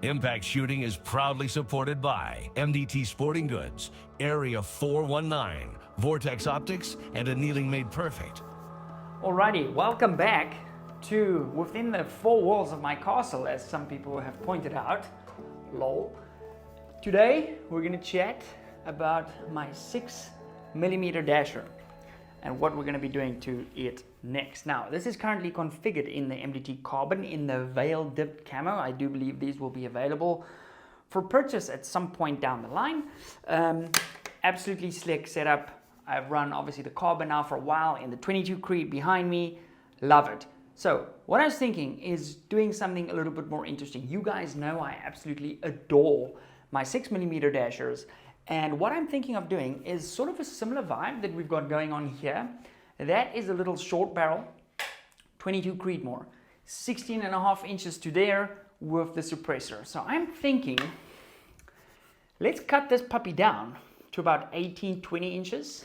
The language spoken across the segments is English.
Impact shooting is proudly supported by MDT Sporting Goods, Area 419, Vortex Optics, and Annealing Made Perfect. Alrighty, welcome back to within the four walls of my castle, as some people have pointed out. Lol. Today we're going to chat about my 6mm dasher and what we're going to be doing to it next. Now, this is currently configured in the MDT Carbon in the Veil Dipped Camo. I do believe these will be available for purchase at some point down the line. Absolutely slick setup. I've run obviously the Carbon now for a while in the 22 Creed behind me. Love it. So what I was thinking is doing something a little bit more interesting. You guys know I absolutely adore my 6mm dashers. And what I'm thinking of doing is sort of a similar vibe that we've got going on here. That is a little short barrel, 22 Creedmoor, 16.5 inches to there with the suppressor. So I'm thinking, let's cut this puppy down to about 18, 20 inches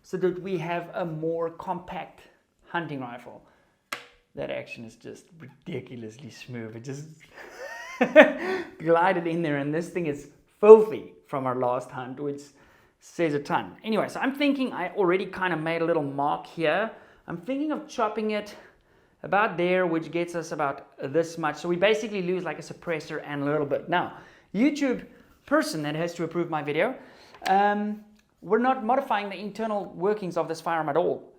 so that we have a more compact hunting rifle. That action is just ridiculously smooth. It just glided in there, and this thing is filthy from our last hunt, which says a ton. Anyway, so I'm thinking I already kind of made a little mark here. I'm thinking of chopping it about there, which gets us about this much. So we basically lose like a suppressor and a little bit. Now, YouTube person that has to approve my video, we're not modifying the internal workings of this firearm at all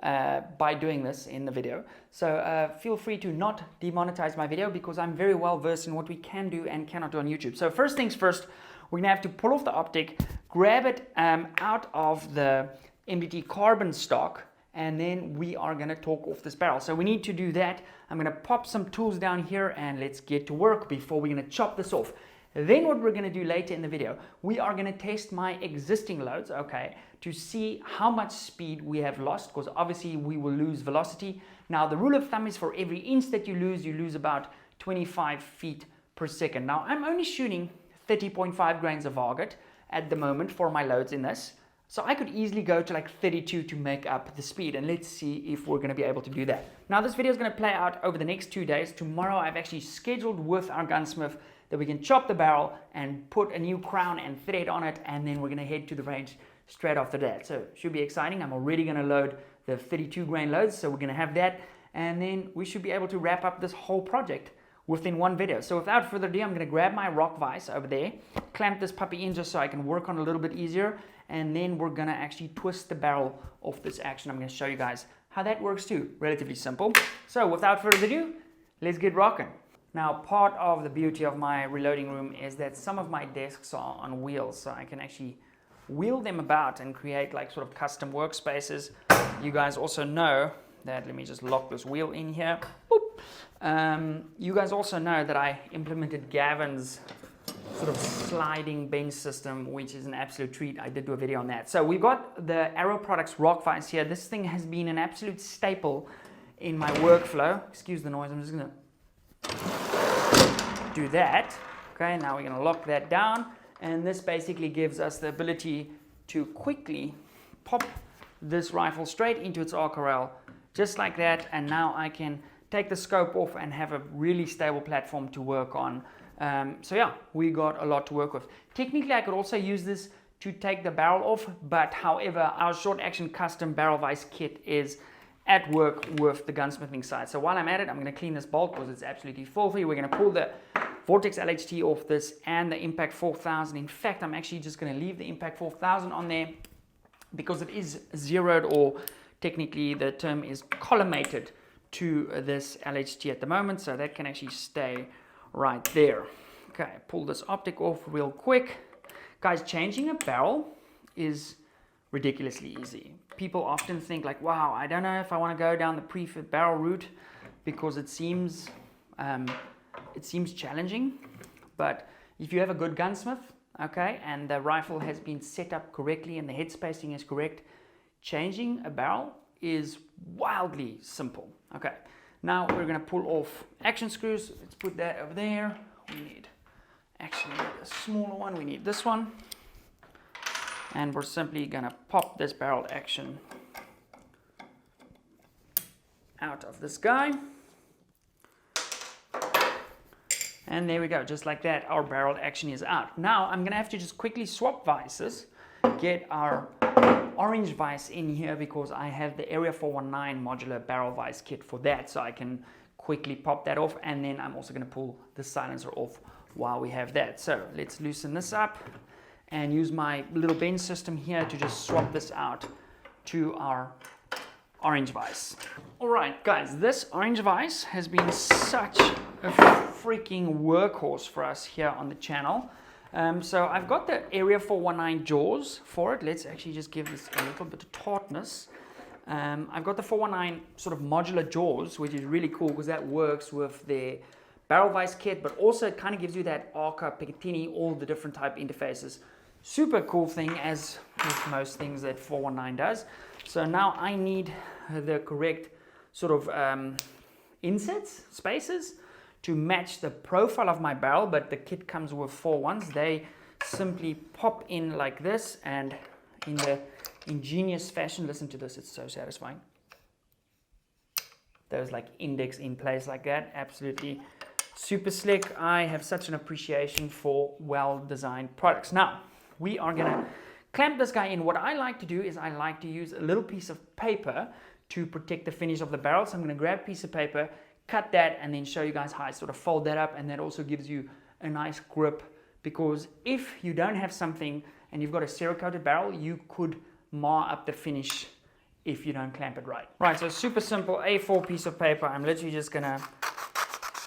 by doing this in the video. So feel free to not demonetize my video because I'm very well versed in what we can do and cannot do on YouTube. So first things first, we're going to have to pull off the optic, grab it out of the MDT Carbon stock, and then we are going to torque off this barrel. So we need to do that. I'm going to pop some tools down here and let's get to work before we're going to chop this off. Then what we're going to do later in the video, we are going to test my existing loads, okay, to see how much speed we have lost, because obviously we will lose velocity. Now the rule of thumb is for every inch that you lose about 25 feet per second. Now I'm only shooting 30.5 grains of varget at the moment for my loads in this. So I could easily go to like 32 to make up the speed, and let's see if we're going to be able to do that. Now this video is going to play out over the next 2 days. Tomorrow I've actually scheduled with our gunsmith that we can chop the barrel and put a new crown and thread on it, and then we're going to head to the range straight after that. So it should be exciting. I'm already going to load the 32 grain loads, so we're going to have that, and then we should be able to wrap up this whole project within one video. So without further ado, I'm going to grab my rock vise over there, clamp this puppy in just so I can work on it a little bit easier, and then we're going to actually twist the barrel of this action. I'm going to show you guys how that works too. Relatively simple. So without further ado, let's get rocking. Now, part of the beauty of my reloading room is that some of my desks are on wheels, so I can actually wheel them about and create like sort of custom workspaces. You guys also know that, let me just lock this wheel in here. You guys also know that I implemented Gavin's sort of sliding bench system, which is an absolute treat. I did do a video on that. So we've got the Arrow Products rock vise here. This thing has been an absolute staple in my workflow. Excuse the noise, I'm just gonna do that. Okay, now we're going to lock that down, and this basically gives us the ability to quickly pop this rifle straight into its arc rail just like that, and now I can take the scope off and have a really stable platform to work on. So yeah, we got a lot to work with. Technically I could also use this to take the barrel off, but however our short action custom barrel vise kit is at work with the gunsmithing side. So while I'm at it, I'm going to clean this bolt because it's absolutely filthy. We're going to pull the Vortex LHT off this and the Impact 4000. In fact, I'm actually just going to leave the Impact 4000 on there because it is zeroed, or technically the term is collimated to this LHT at the moment, so that can actually stay right there. Okay, pull this optic off real quick. Guys, changing a barrel is ridiculously easy. People often think like, wow, I don't know if I want to go down the prefit barrel route because it seems challenging. But if you have a good gunsmith, okay, and the rifle has been set up correctly and the head spacing is correct, changing a barrel is wildly simple. Okay, now we're going to pull off action screws. Let's put that over there. We need actually a smaller one. We need this one. And we're simply going to pop this barrel action out of this guy. And there we go, just like that, our barrel action is out. Now I'm gonna have to just quickly swap vices, get our orange vice in here because I have the Area 419 modular barrel vice kit for that, so I can quickly pop that off, and then I'm also gonna pull the silencer off while we have that. So let's loosen this up and use my little bench system here to just swap this out to our orange vice. All right, guys, this orange vice has been such a freaking workhorse for us here on the channel. So I've got the Area 419 jaws for it. Let's actually just give this a little bit of tautness. I've got the 419 sort of modular jaws, which is really cool because that works with the barrel vice kit, but also it kind of gives you that Arca, Picatinny, all the different type interfaces. Super cool thing, as with most things that 419 does. So now I need the correct sort of insets, spaces, to match the profile of my barrel, but the kit comes with 4 ones. They simply pop in like this, and in the ingenious fashion, listen to this, it's so satisfying. Those like index in place like that, absolutely super slick. I have such an appreciation for well-designed products. Now, we are gonna clamp this guy in. What I like to do is I like to use a little piece of paper to protect the finish of the barrel. So I'm gonna grab a piece of paper, cut that, and then show you guys how I sort of fold that up, and that also gives you a nice grip, because if you don't have something and you've got a Cerakoted barrel, you could mar up the finish if you don't clamp it right. Right, so super simple A4 piece of paper. I'm literally just gonna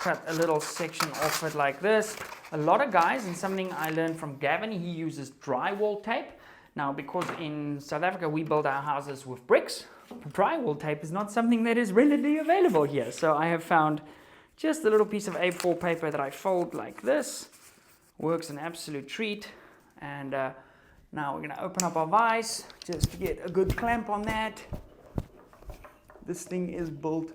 cut a little section off it like this. A lot of guys, and something I learned from Gavin, he uses drywall tape. Now, because in South Africa we build our houses with bricks, drywall tape is not something that is readily available here. So I have found just a little piece of A4 paper that I fold like this. Works an absolute treat. And now we're gonna open up our vise just to get a good clamp on that. This thing is built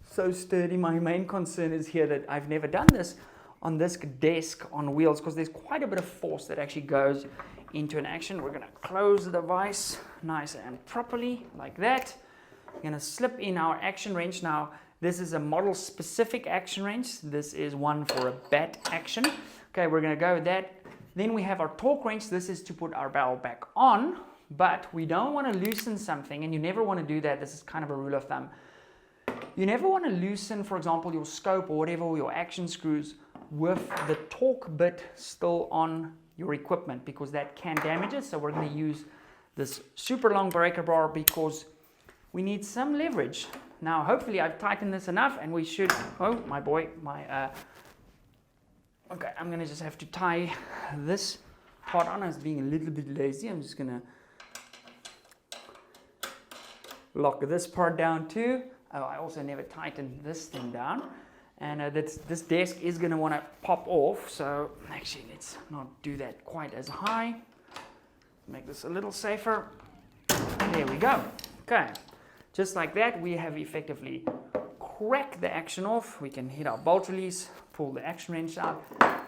so sturdy. My main concern is here that I've never done this on this desk on wheels, because there's quite a bit of force that actually goes into an action. We're gonna close the vise nice and properly like that. We're gonna slip in our action wrench. Now, this is a model specific action wrench. This is one for a bat action. Okay, we're gonna go with that. Then we have our torque wrench. This is to put our barrel back on, but we don't want to loosen something, and you never want to do that. This is kind of a rule of thumb. You never want to loosen, for example, your scope or whatever, or your action screws with the torque bit still on your equipment, because that can damage it. So we're going to use this super long breaker bar because we need some leverage. Now, hopefully I've tightened this enough, and we should, oh, my boy, okay, I'm going to just have to tie this part on. I was being a little bit lazy. I'm just going to lock this part down too. Oh, I also never tightened this thing down. And this desk is going to want to pop off. So actually, let's not do that quite as high. Make this a little safer. There we go. Okay, just like that, we have effectively cracked the action off. We can hit our bolt release, pull the action wrench out.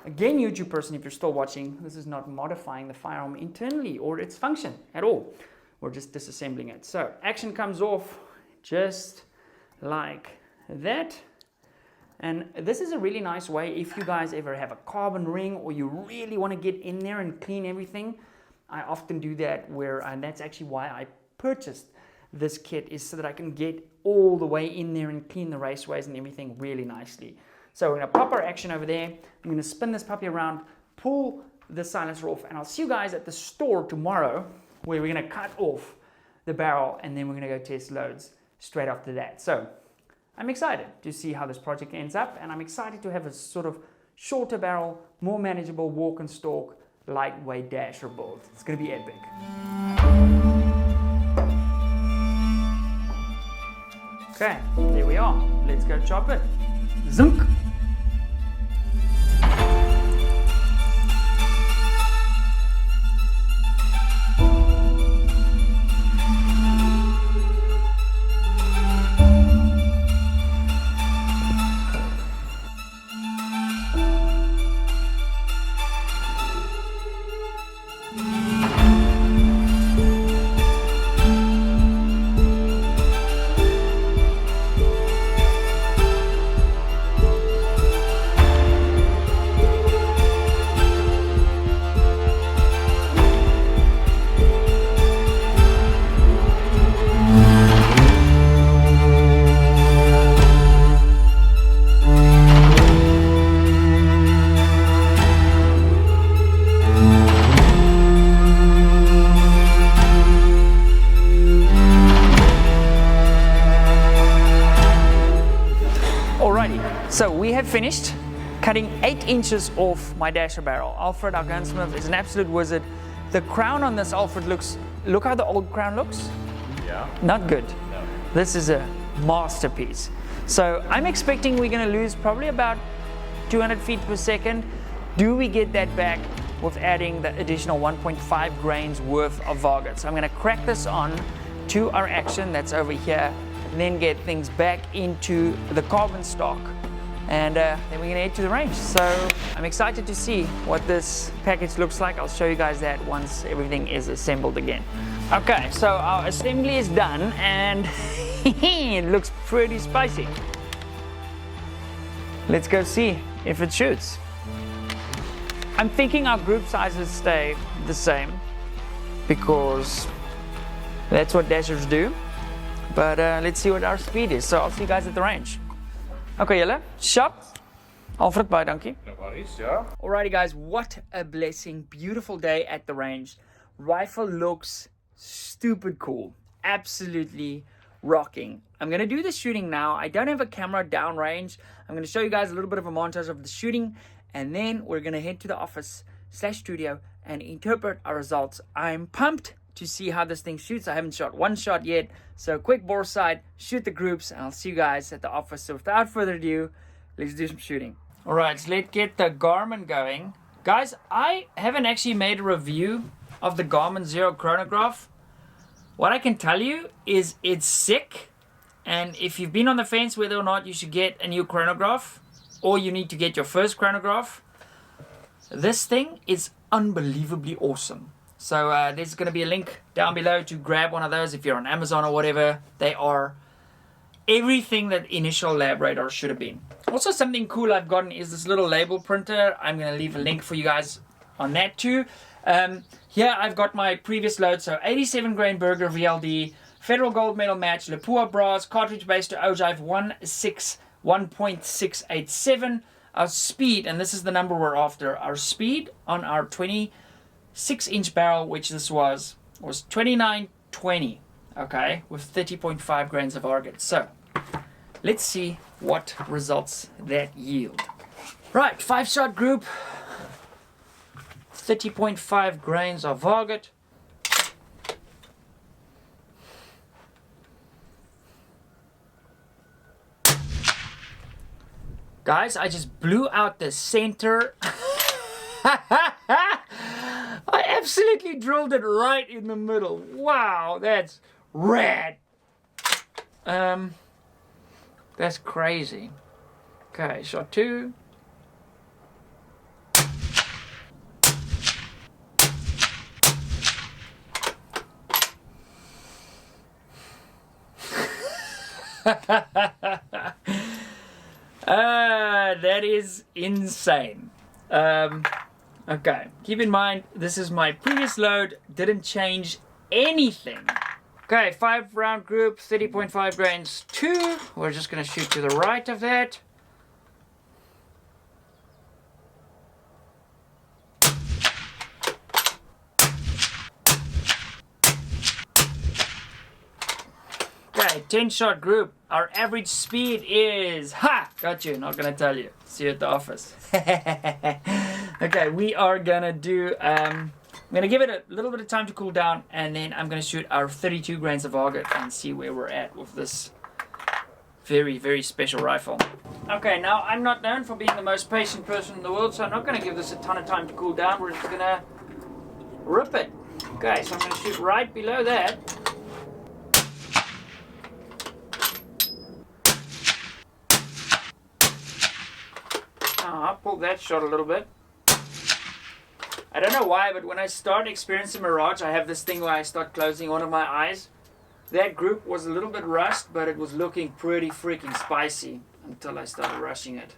Again, YouTube person, if you're still watching, this is not modifying the firearm internally or its function at all. We're just disassembling it. So action comes off just like that. And this is a really nice way if you guys ever have a carbon ring or you really want to get in there and clean everything. I often do that, and that's actually why I purchased this kit, is so that I can get all the way in there and clean the raceways and everything really nicely. So we're going to pop our action over there. I'm going to spin this puppy around, pull the silencer off, and I'll see you guys at the store tomorrow, where we're going to cut off the barrel, and then we're going to go test loads straight after that. So I'm excited to see how this project ends up, and I'm excited to have a sort of shorter barrel, more manageable walk and stalk, lightweight dasher build. It's going to be epic. Okay, there we are. Let's go chop it. Zunk! So we have finished cutting 8 inches off my dasher barrel. Alfred, our gunsmith, is an absolute wizard. The crown on this, Alfred, look how the old crown looks. Yeah. Not good. No. This is a masterpiece. So I'm expecting we're going to lose probably about 200 feet per second. Do we get that back with adding the additional 1.5 grains worth of vargot? So I'm going to crack this on to our action that's over here, and then get things back into the carbon stock, and then we're going to head to the range. So I'm excited to see what this package looks like. I'll show you guys that once everything is assembled again. Okay, so our assembly is done, and it looks pretty spicy. Let's go see if it shoots. I'm thinking our group sizes stay the same because that's what dashers do. But let's see what our speed is. So I'll see you guys at the range. Okay, julle. Shop. Alfred, bye, dankie. No worries, yeah. Alrighty, guys. What a blessing. Beautiful day at the range. Rifle looks stupid cool. Absolutely rocking. I'm going to do the shooting now. I don't have a camera downrange. I'm going to show you guys a little bit of a montage of the shooting, and then we're going to head to the office/studio and interpret our results. I'm pumped to see how this thing shoots. I haven't shot one shot yet. So quick bore sight, shoot the groups, and I'll see you guys at the office. So without further ado, let's do some shooting. All right, so let's get the Garmin going. Guys, I haven't actually made a review of the Garmin Zero chronograph. What I can tell you is it's sick. And if you've been on the fence whether or not you should get a new chronograph, or you need to get your first chronograph, this thing is unbelievably awesome. So there's going to be a link down below to grab one of those if you're on Amazon or whatever. They are everything that initial lab radar should have been. Also, something cool I've gotten is this little label printer. I'm going to leave a link for you guys on that too. Here I've got my previous load. So 87 grain Burger VLD, Federal Gold Medal match, Lapua Brass, cartridge base to ogive 1.687. Our speed, and this is the number we're after, our speed on our 26-inch barrel, which this was 2920, okay, with 30.5 grains of vargot. So let's see what results that yield. Right, 5-shot group, 30.5 grains of vargot. Guys, I just blew out the center. I absolutely drilled it right in the middle. Wow, that's rad. That's crazy. Okay, shot 2. That is insane. Okay, keep in mind, this is my previous load, didn't change anything. Okay, 5-round group, 30.5 grains, 2. We're just gonna shoot to the right of that. Okay, 10-shot group. Our average speed is, got you, not gonna tell you. See you at the office. Okay, we are gonna do, I'm gonna give it a little bit of time to cool down, and then I'm gonna shoot our 32 grains of vargot and see where we're at with this very, very special rifle. Okay, now I'm not known for being the most patient person in the world, so I'm not gonna give this a ton of time to cool down. We're just gonna rip it. Okay, so I'm gonna shoot right below that. I'll pull that shot a little bit. I don't know why, but when I start experiencing Mirage, I have this thing where I start closing one of my eyes. That group was a little bit rushed, but it was looking pretty freaking spicy until I started rushing it.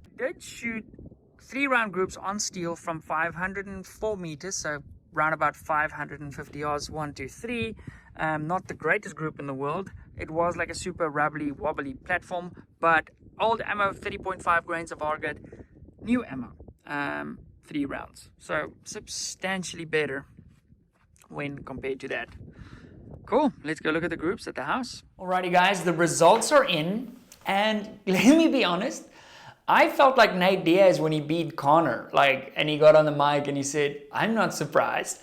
I did shoot 3-round groups on steel from 504 meters, so round about 550 yards, 1, 2, 3. Not the greatest group in the world. It was like a super rubbly wobbly platform, but old ammo, 30.5 grains of vargot, new ammo, 3 rounds. So substantially better. when compared to that. Cool, let's go look at the groups at the house. Alrighty guys, the results are in, and let me be honest, I felt like Nate Diaz when he beat Connor, and he got on the mic and he said, I'm not surprised,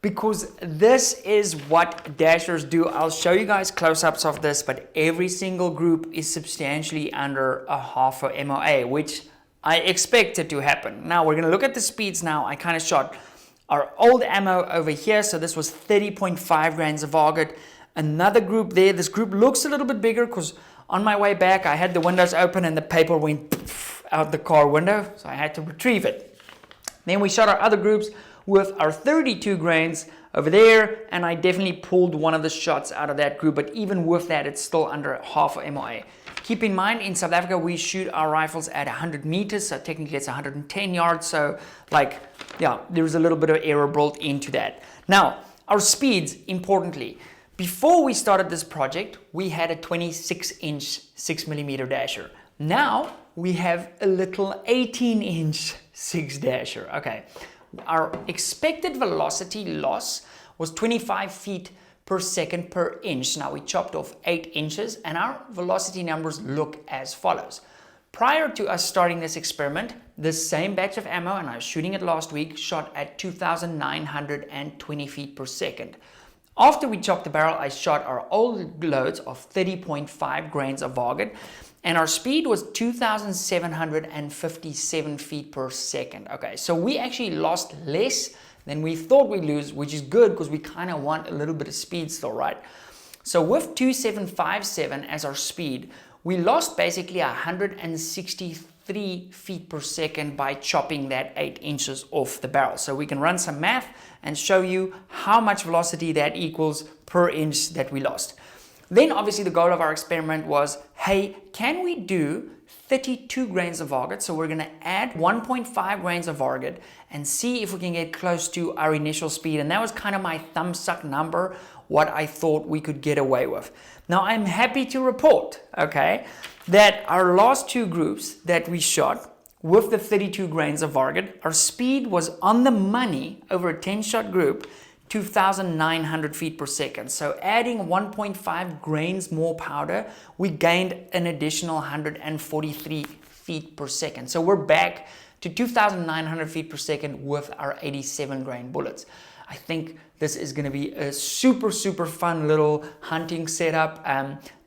because this is what dashers do. I'll show you guys close-ups of this, but every single group is substantially under a half a MOA, which I expected to happen. Now we're gonna look at the speeds now. I kind of shot our old ammo over here, so this was 30.5 grains of varget. Another group there, this group looks a little bit bigger because on my way back I had the windows open and the paper went out the car window, so I had to retrieve it. Then we shot our other groups with our 32 grains over there, and I definitely pulled one of the shots out of that group, but even with that it's still under half a MOA. Keep in mind, in South Africa we shoot our rifles at 100 meters, so technically it's 110 yards, so there's a little bit of error built into that. Now, our speeds, importantly, before we started this project, we had a 26-inch 6mm dasher. Now, we have a little 18-inch 6 dasher. Okay, our expected velocity loss was 25 feet per second per inch. Now we chopped off 8 inches and our velocity numbers look as follows. Prior to us starting this experiment, this same batch of ammo, and I was shooting it last week, shot at 2,920 feet per second. After we chopped the barrel, I shot our old loads of 30.5 grains of varget, and our speed was 2,757 feet per second. Okay, so we actually lost less than we thought we'd lose, which is good because we kind of want a little bit of speed still, right? So with 2,757 as our speed, we lost basically 163 feet per second by chopping that 8 inches off the barrel. So we can run some math and show you how much velocity that equals per inch that we lost. Then obviously the goal of our experiment was, hey, can we do 32 grains of varget? So we're going to add 1.5 grains of varget and see if we can get close to our initial speed. And that was kind of my thumbsuck number, what I thought we could get away with. Now I'm happy to report, okay, that our last two groups that we shot with the 32 grains of varget, our speed was on the money over a 10-shot group, 2,900 feet per second. So adding 1.5 grains more powder, we gained an additional 143 feet per second. So we're back to 2,900 feet per second with our 87 grain bullets. I think this is going to be a super, super fun little hunting setup.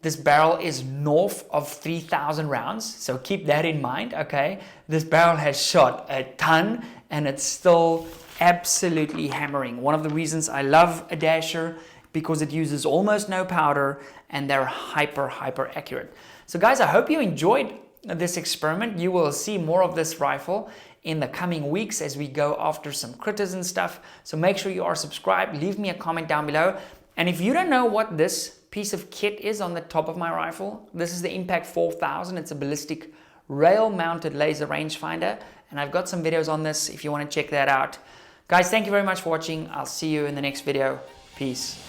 This barrel is north of 3,000 rounds, so keep that in mind, okay? This barrel has shot a ton and it's still absolutely hammering. One of the reasons I love a dasher, because it uses almost no powder and they're hyper accurate. So guys, I hope you enjoyed this experiment. You will see more of this rifle in the coming weeks as we go after some critters and stuff. So make sure you are subscribed, leave me a comment down below. And if you don't know what this piece of kit is on the top of my rifle, this is the Impact 4000. It's a ballistic rail mounted laser rangefinder, and I've got some videos on this if you want to check that out. Guys, thank you very much for watching. I'll see you in the next video. Peace.